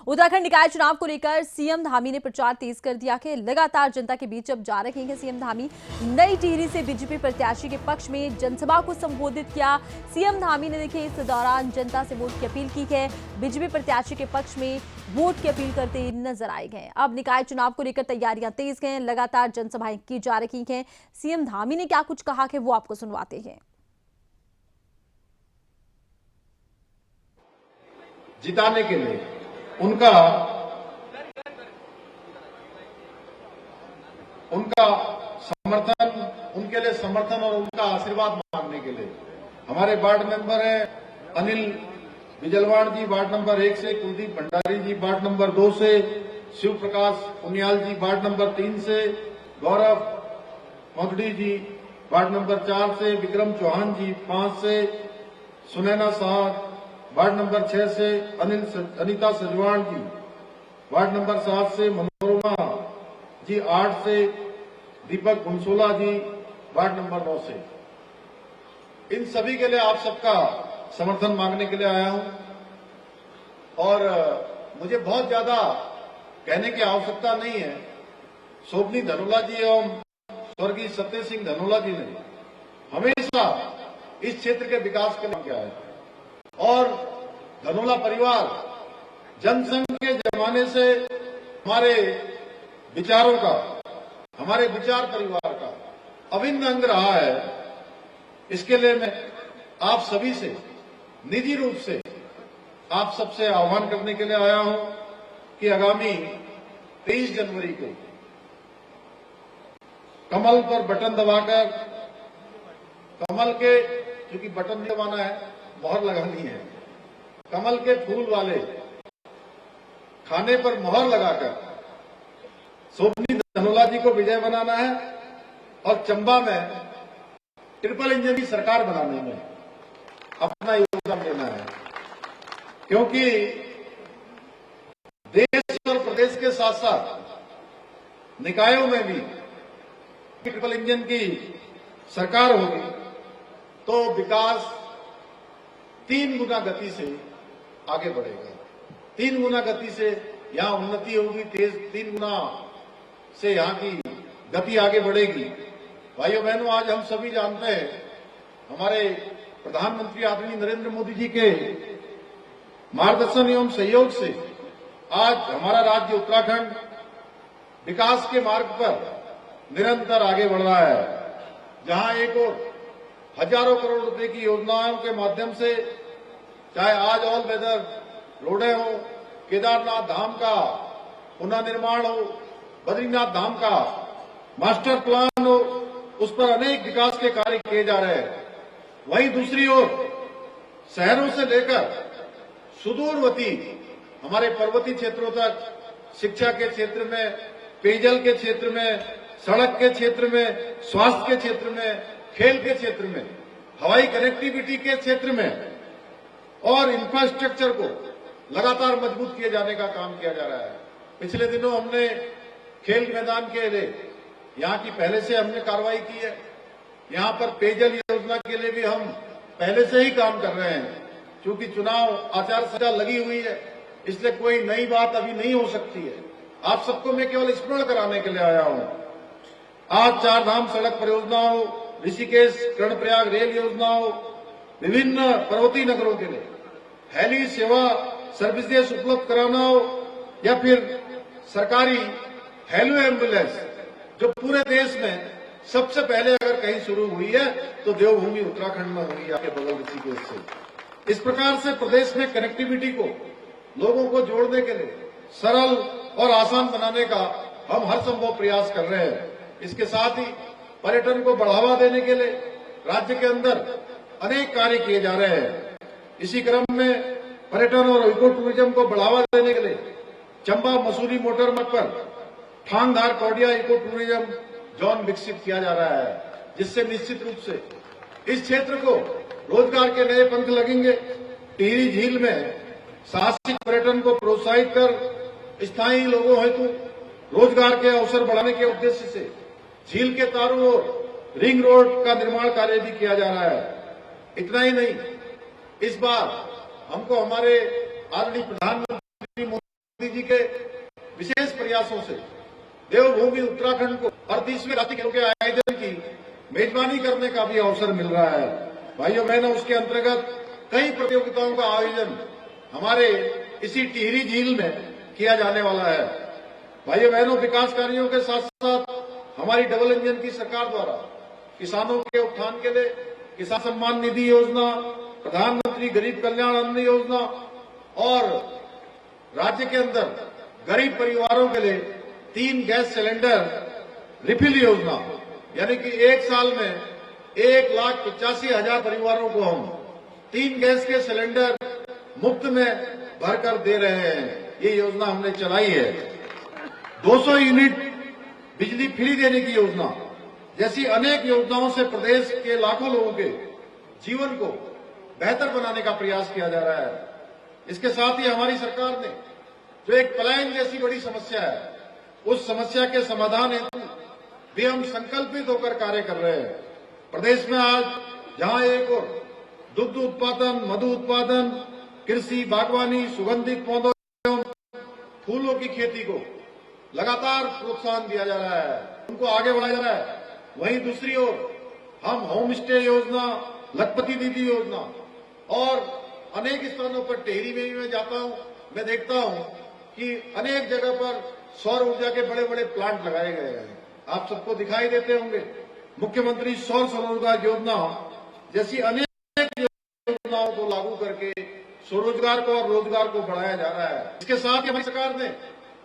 उत्तराखंड निकाय चुनाव को लेकर सीएम धामी ने प्रचार तेज कर दिया कि लगातार जनता के बीच अब जा रहे हैं सीएम धामी। नई टिहरी से बीजेपी प्रत्याशी के पक्ष में जनसभा को संबोधित किया। सीएम धामी ने देखिए इस दौरान जनता से वोट की अपील की है। बीजेपी प्रत्याशी के पक्ष में वोट की अपील करते नजर आए गए। अब निकाय चुनाव को लेकर तैयारियां तेज हैं, लगातार जनसभाएं की जा रही हैं। सीएम धामी ने क्या कुछ कहा कि वो आपको सुनवाते हैं। जिताने के लिए उनका समर्थन, उनके लिए समर्थन और उनका आशीर्वाद मांगने के लिए हमारे वार्ड मेंबर हैं अनिल बिजलवाड़ जी वार्ड नंबर 1 से, कुलदीप भंडारी जी वार्ड नंबर 2 से, शिव प्रकाश पुनियाल जी वार्ड नंबर 3 से, गौरव मोगड़ी जी वार्ड नंबर 4 से, विक्रम चौहान जी 5 से, सुनैना साहब वार्ड नंबर 6 से, अनीता सजवाण जी वार्ड नंबर 7 से, मनोरमा जी 8 से, दीपक घुनसोला जी वार्ड नंबर 9 से। इन सभी के लिए आप सबका समर्थन मांगने के लिए आया हूं और मुझे बहुत ज्यादा कहने की आवश्यकता नहीं है। शोभनी धनोला जी एवं स्वर्गीय सत्य सिंह धनोला जी ने हमेशा इस क्षेत्र के विकास के लिए किया है और धनोला परिवार जनसंघ के जमाने से हमारे विचारों का, हमारे विचार परिवार का अभिन्न अंग रहा है। इसके लिए मैं आप सभी से निजी रूप से आप सबसे आह्वान करने के लिए आया हूं कि आगामी 23 जनवरी को कमल पर बटन दबाकर, कमल के, क्योंकि बटन नहीं दबाना है, मोहर लगानी है, कमल के फूल वाले खाने पर मोहर लगाकर शोभनी धनोला जी को विजय बनाना है और चंबा में ट्रिपल इंजन की सरकार बनाने में अपना योगदान देना है। क्योंकि देश और प्रदेश के साथ साथ निकायों में भी ट्रिपल इंजन की सरकार होगी तो विकास 3 गुना गति से आगे बढ़ेगा। 3 गुना गति से यहां उन्नति होगी, 3 गुना से यहां की गति आगे बढ़ेगी। भाइयों बहनों, आज हम सभी जानते हैं हमारे प्रधानमंत्री आदरणीय नरेंद्र मोदी जी के मार्गदर्शन एवं सहयोग से आज हमारा राज्य उत्तराखंड विकास के मार्ग पर निरंतर आगे बढ़ रहा है। जहां एक और हजारों करोड़ रुपए की योजनाओं के माध्यम से, चाहे आज ऑल वेदर रोडें हो, केदारनाथ धाम का पुनर्निर्माण हो, बद्रीनाथ धाम का मास्टर प्लान हो, उस पर अनेक विकास के कार्य किए जा रहे हैं। वहीं दूसरी ओर शहरों से लेकर सुदूरवर्ती हमारे पर्वतीय क्षेत्रों तक शिक्षा के क्षेत्र में, पेयजल के क्षेत्र में, सड़क के क्षेत्र में, स्वास्थ्य के क्षेत्र में, खेल के क्षेत्र में, हवाई कनेक्टिविटी के क्षेत्र में और इंफ्रास्ट्रक्चर को लगातार मजबूत किए जाने का काम किया जा रहा है। पिछले दिनों हमने खेल मैदान के लिए यहां की पहले से हमने कार्रवाई की है। यहां पर पेयजल योजना के लिए भी हम पहले से ही काम कर रहे हैं। क्योंकि चुनाव आचार संहिता लगी हुई है, इसलिए कोई नई बात अभी नहीं हो सकती है। आप सबको मैं केवल स्मरण कराने के लिए आया हूं। आज 4 धाम सड़क परियोजना हो, ऋषिकेश कर्णप्रयाग रेल योजना हो, विभिन्न पर्वतीय नगरों के लिए हेली सेवा सर्विसेज उपलब्ध कराना हो, या फिर सरकारी हेलो एम्बुलेंस जो पूरे देश में सबसे पहले अगर कहीं शुरू हुई है तो देवभूमि उत्तराखंड में हुई, आपके बगल ऋषिकेश से। इस प्रकार से प्रदेश में कनेक्टिविटी को, लोगों को जोड़ने के लिए सरल और आसान बनाने का हम हर संभव प्रयास कर रहे हैं। इसके साथ ही पर्यटन को बढ़ावा देने के लिए राज्य के अंदर अनेक कार्य किए जा रहे हैं। इसी क्रम में पर्यटन और इको टूरिज्म को बढ़ावा देने के लिए चंबा मसूरी मोटरमार्ग पर Thangdhar Kaudiya eco tourism zone विकसित किया जा रहा है, जिससे निश्चित रूप से इस क्षेत्र को रोजगार के नए पंख लगेंगे। टिहरी झील में साहसिक पर्यटन को प्रोत्साहित कर स्थायी लोगों हेतु रोजगार के अवसर बढ़ाने के उद्देश्य से झील के चारों ओर रिंग रोड का निर्माण कार्य भी किया जा रहा है। इतना ही नहीं, इस बार हमको हमारे आदरणीय प्रधानमंत्री मोदी मोदी जी के विशेष प्रयासों से देवभूमि उत्तराखंड को 38वें राष्ट्रीय खेलों के आयोजन की मेजबानी करने का भी अवसर मिल रहा है। भाइयों बहनों, उसके अंतर्गत कई प्रतियोगिताओं का आयोजन हमारे इसी टिहरी झील में किया जाने वाला है। भाइयों बहनों, विकास कार्यों के साथ साथ हमारी डबल इंजन की सरकार द्वारा किसानों के उत्थान के लिए किसान सम्मान निधि योजना, प्रधानमंत्री गरीब कल्याण अन्न योजना और राज्य के अंदर गरीब परिवारों के लिए 3 गैस सिलेंडर रिफिल योजना, यानी कि एक साल में 1,85,000 परिवारों को हम 3 गैस के सिलेंडर मुफ्त में भरकर दे रहे हैं। ये योजना हमने चलाई है। 200 यूनिट बिजली फ्री देने की योजना जैसी अनेक योजनाओं से प्रदेश के लाखों लोगों के जीवन को बेहतर बनाने का प्रयास किया जा रहा है। इसके साथ ही हमारी सरकार ने जो एक पलायन जैसी बड़ी समस्या है, उस समस्या के समाधान हेतु भी हम संकल्पित होकर कार्य कर रहे हैं। प्रदेश में आज जहां एक और दुग्ध उत्पादन, मधु उत्पादन, कृषि, बागवानी, सुगंधित पौधों एवं फूलों की खेती को लगातार प्रोत्साहन दिया जा रहा है, उनको आगे बढ़ाया जा रहा है, वहीं दूसरी ओर हम होम स्टे योजना, लखपति दीदी योजना और अनेक स्थानों पर टिहरी में भी मैं जाता हूं, मैं देखता हूं कि अनेक जगह पर सौर ऊर्जा के बड़े बड़े प्लांट लगाए गए हैं। आप सबको दिखाई देते होंगे। मुख्यमंत्री सौर स्वरोजगार योजना जैसी अनेक योजनाओं को लागू करके स्वरोजगार को और रोजगार को बढ़ाया जा रहा है। इसके साथ ही हमारी सरकार ने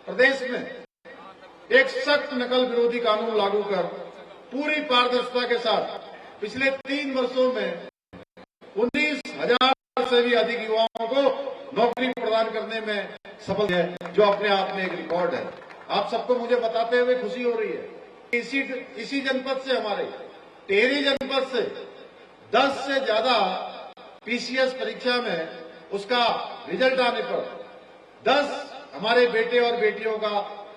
प्रदेश में एक सख्त नकल विरोधी कानून लागू कर पूरी पारदर्शिता के साथ पिछले 3 वर्षों में 19,000 से भी अधिक युवाओं को नौकरी प्रदान करने में सफल है, जो अपने आप में एक रिकॉर्ड है। आप सबको मुझे बताते हुए खुशी हो रही है। इसी जनपद से, हमारे टिहरी जनपद से 10 से ज्यादा पीसीएस परीक्षा में उसका रिजल्ट आने पर 10 हमारे बेटे और बेटियों का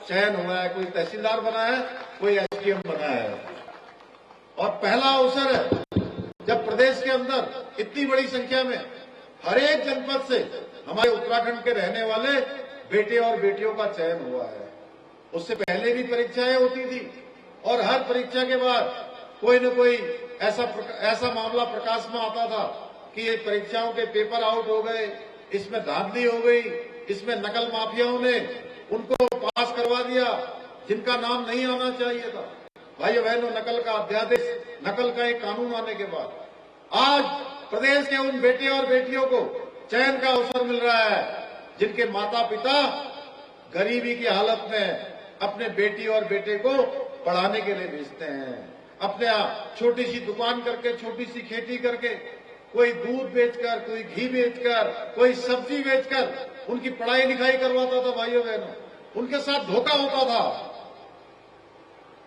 चयन हुआ है। कोई तहसीलदार बना है, कोई एसडीएम बना है। और पहला अवसर है जब प्रदेश के अंदर इतनी बड़ी संख्या में हर एक जनपद से हमारे उत्तराखंड के रहने वाले बेटे और बेटियों का चयन हुआ है। उससे पहले भी परीक्षाएं होती थी और हर परीक्षा के बाद कोई न कोई ऐसा मामला प्रकाश में आता था कि ये परीक्षाओं के पेपर आउट हो गए, इसमें धांधली हो गई, इसमें नकल माफियाओं ने उनको पास करवा दिया जिनका नाम नहीं आना चाहिए था। भाइयों बहनों, नकल का अध्यादेश, नकल का एक कानून आने के बाद आज प्रदेश के उन बेटे और बेटियों को चयन का अवसर मिल रहा है जिनके माता पिता गरीबी की हालत में अपने बेटी और बेटे को पढ़ाने के लिए भेजते हैं। अपने छोटी सी दुकान करके, छोटी सी खेती करके, कोई दूध बेचकर, कोई घी बेचकर, कोई सब्जी बेचकर उनकी पढ़ाई लिखाई करवाता था। भाइयों बहनों, उनके साथ धोखा होता था,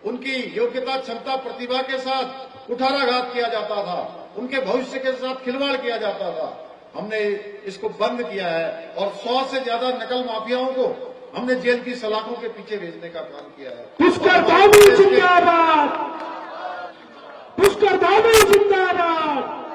उनकी योग्यता, क्षमता, प्रतिभा के साथ कुठाराघात किया जाता था, उनके भविष्य के साथ खिलवाड़ किया जाता था। हमने इसको बंद किया है और 100 से ज्यादा नकल माफियाओं को हमने जेल की सलाखों के पीछे भेजने का काम किया है। पुष्कर धामी जिंदाबाद, पुष्कर धामी जिंदाबाद।